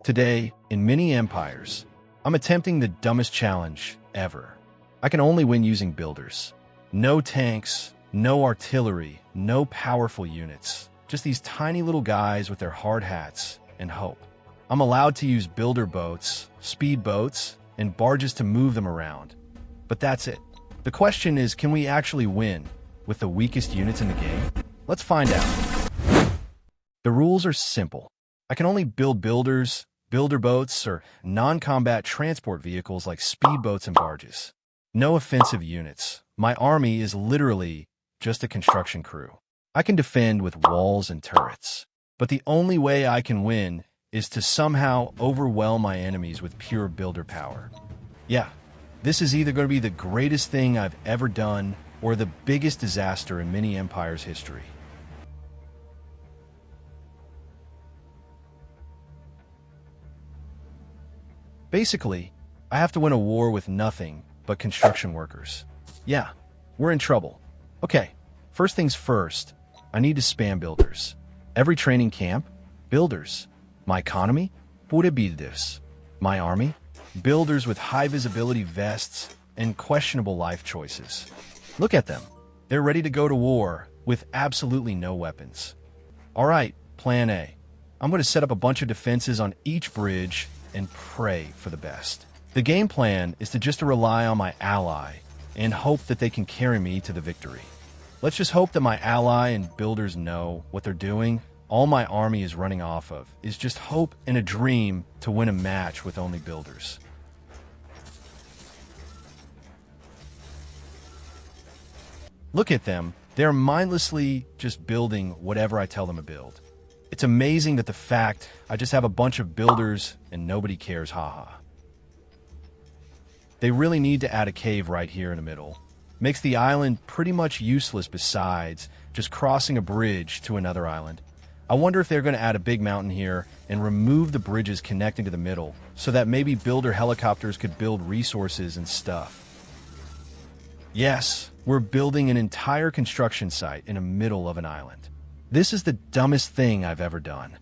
Today, in many empires, I'm attempting the dumbest challenge ever. I can only win using builders. No tanks, no artillery, no powerful units. Just these tiny little guys with their hard hats and hope. I'm allowed to use builder boats, speed boats, and barges to move them around. But that's it. The question is, can we actually win with the weakest units in the game? Let's find out. The rules are simple. I can only build builders, builder boats, or non-combat transport vehicles like speedboats and barges. No offensive units. My army is literally just a construction crew. I can defend with walls and turrets. But the only way I can win is to somehow overwhelm my enemies with pure builder power. Yeah, this is either going to be the greatest thing I've ever done or the biggest disaster in many empires' history. Basically, I have to win a war with nothing but construction workers. Yeah, we're in trouble. Okay, first things first, I need to spam builders. Every training camp, builders. My economy, builders. My army, builders with high visibility vests and questionable life choices. Look at them. They're ready to go to war with absolutely no weapons. All right, plan A. I'm going to set up a bunch of defenses on each bridge and pray for the best. The game plan is to just rely on my ally and hope that they can carry me to the victory. Let's just hope that my ally and builders know what they're doing. All my army is running off of is just hope and a dream to win a match with only builders. Look at them. They're mindlessly just building whatever I tell them to build. It's amazing that the fact I just have a bunch of builders and nobody cares, haha. They really need to add a cave right here in the middle. Makes the island pretty much useless besides just crossing a bridge to another island. I wonder if they're going to add a big mountain here and remove the bridges connecting to the middle so that maybe builder helicopters could build resources and stuff. Yes, we're building an entire construction site in the middle of an island. This is the dumbest thing I've ever done.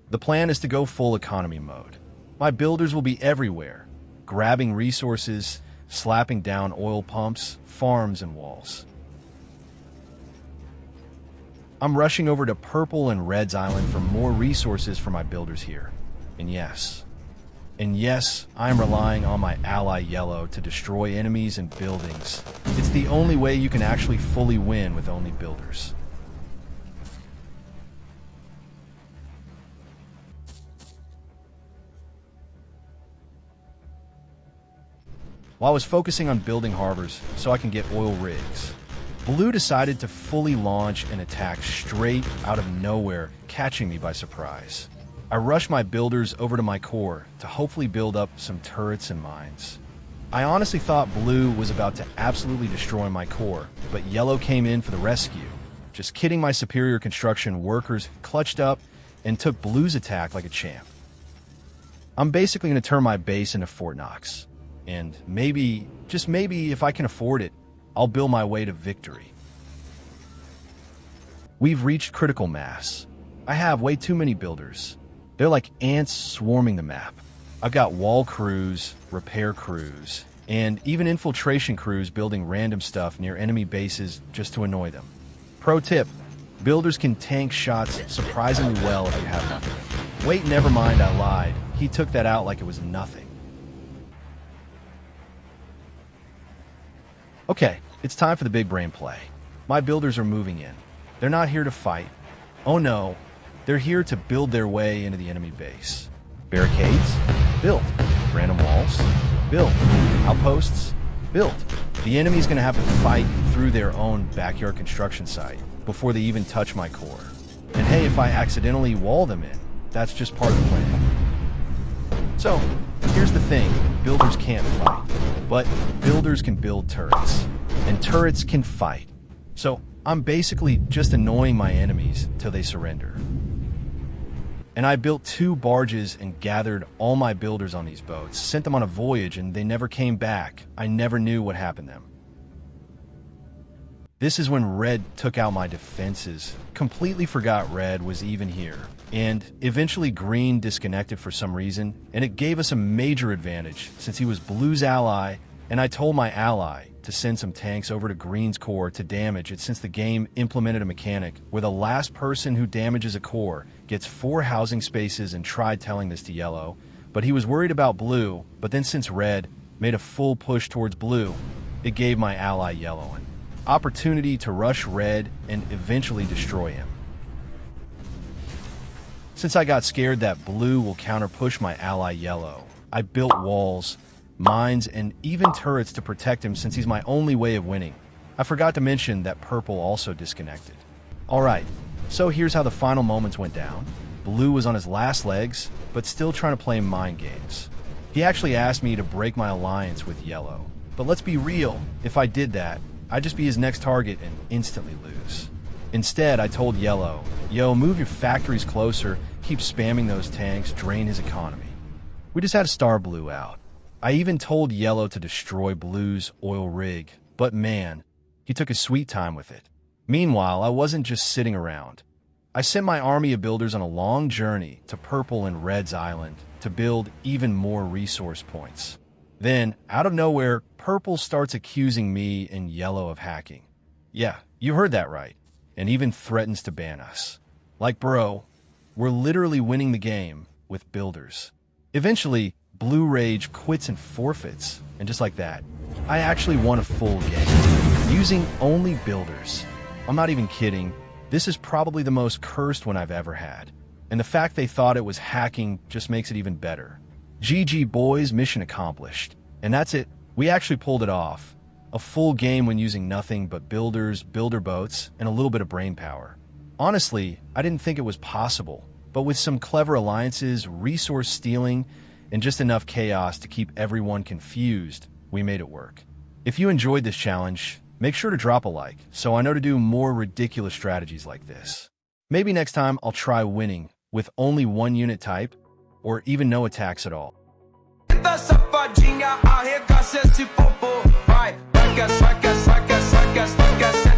The plan is to go full economy mode. My builders will be everywhere, grabbing resources, slapping down oil pumps, farms, and walls. I'm rushing over to Purple and Red's Island for more resources for my builders here. And yes, I'm relying on my ally Yellow to destroy enemies and buildings. It's the only way you can actually fully win with only builders. While I was focusing on building harbors so I can get oil rigs, Blue decided to fully launch an attack straight out of nowhere, catching me by surprise. I rushed my builders over to my core to hopefully build up some turrets and mines. I honestly thought Blue was about to absolutely destroy my core, but Yellow came in for the rescue. Just kidding, my superior construction workers clutched up and took Blue's attack like a champ. I'm basically going to turn my base into Fort Knox. And maybe, just maybe, if I can afford it, I'll build my way to victory. We've reached critical mass. I have way too many builders. They're like ants swarming the map. I've got wall crews, repair crews, and even infiltration crews building random stuff near enemy bases just to annoy them. Pro tip, builders can tank shots surprisingly well if you have nothing. Wait, never mind, I lied. He took that out like it was nothing. Okay, it's time for the big brain play. My builders are moving in. They're not here to fight. Oh no, they're here to build their way into the enemy base. Barricades? Built. Random walls? Built. Outposts? Built. The enemy's gonna have to fight through their own backyard construction site before they even touch my core. And hey, if I accidentally wall them in, that's just part of the plan. So, here's the thing, builders can't fight, but builders can build turrets, and turrets can fight. So I'm basically just annoying my enemies till they surrender. And I built 2 barges and gathered all my builders on these boats, sent them on a voyage, and they never came back. I never knew what happened to them. This is when Red took out my defenses. Completely forgot Red was even here. And eventually green disconnected for some reason, and it gave us a major advantage since he was blue's ally, and I told my ally to send some tanks over to green's core to damage it since the game implemented a mechanic where the last person who damages a core gets 4 housing spaces, and tried telling this to yellow, but he was worried about blue. But then since red made a full push towards blue, it gave my ally yellow an opportunity to rush red and eventually destroy him. Since I got scared that blue will counter-push my ally yellow, I built walls, mines, and even turrets to protect him since he's my only way of winning. I forgot to mention that purple also disconnected. Alright, so here's how the final moments went down. Blue was on his last legs, but still trying to play mind games. He actually asked me to break my alliance with yellow. But let's be real, if I did that, I'd just be his next target and instantly lose. Instead, I told yellow, yo, move your factories closer, keep spamming those tanks, drain his economy. We just had to star blue out. I even told yellow to destroy blue's oil rig, but man, he took his sweet time with it. Meanwhile, I wasn't just sitting around. I sent my army of builders on a long journey to purple and red's island to build even more resource points. Then, out of nowhere, purple starts accusing me and yellow of hacking. Yeah, you heard that right. And even threatens to ban us. Like, bro, we're literally winning the game with builders. Eventually, blue rage quits and forfeits, and just like that, I actually won a full game, using only builders. I'm not even kidding, this is probably the most cursed one I've ever had. And the fact they thought it was hacking just makes it even better. GG boys, mission accomplished. And that's it, we actually pulled it off. A full game when using nothing but builders, builder boats, and a little bit of brain power. Honestly, I didn't think it was possible, but with some clever alliances, resource stealing, and just enough chaos to keep everyone confused, we made it work. If you enjoyed this challenge, make sure to drop a like, so I know to do more ridiculous strategies like this. Maybe next time I'll try winning with only one unit type, or even no attacks at all. Safadinha, arregaça esse popô, vai, saca, saca, saca, saca, saca, saca.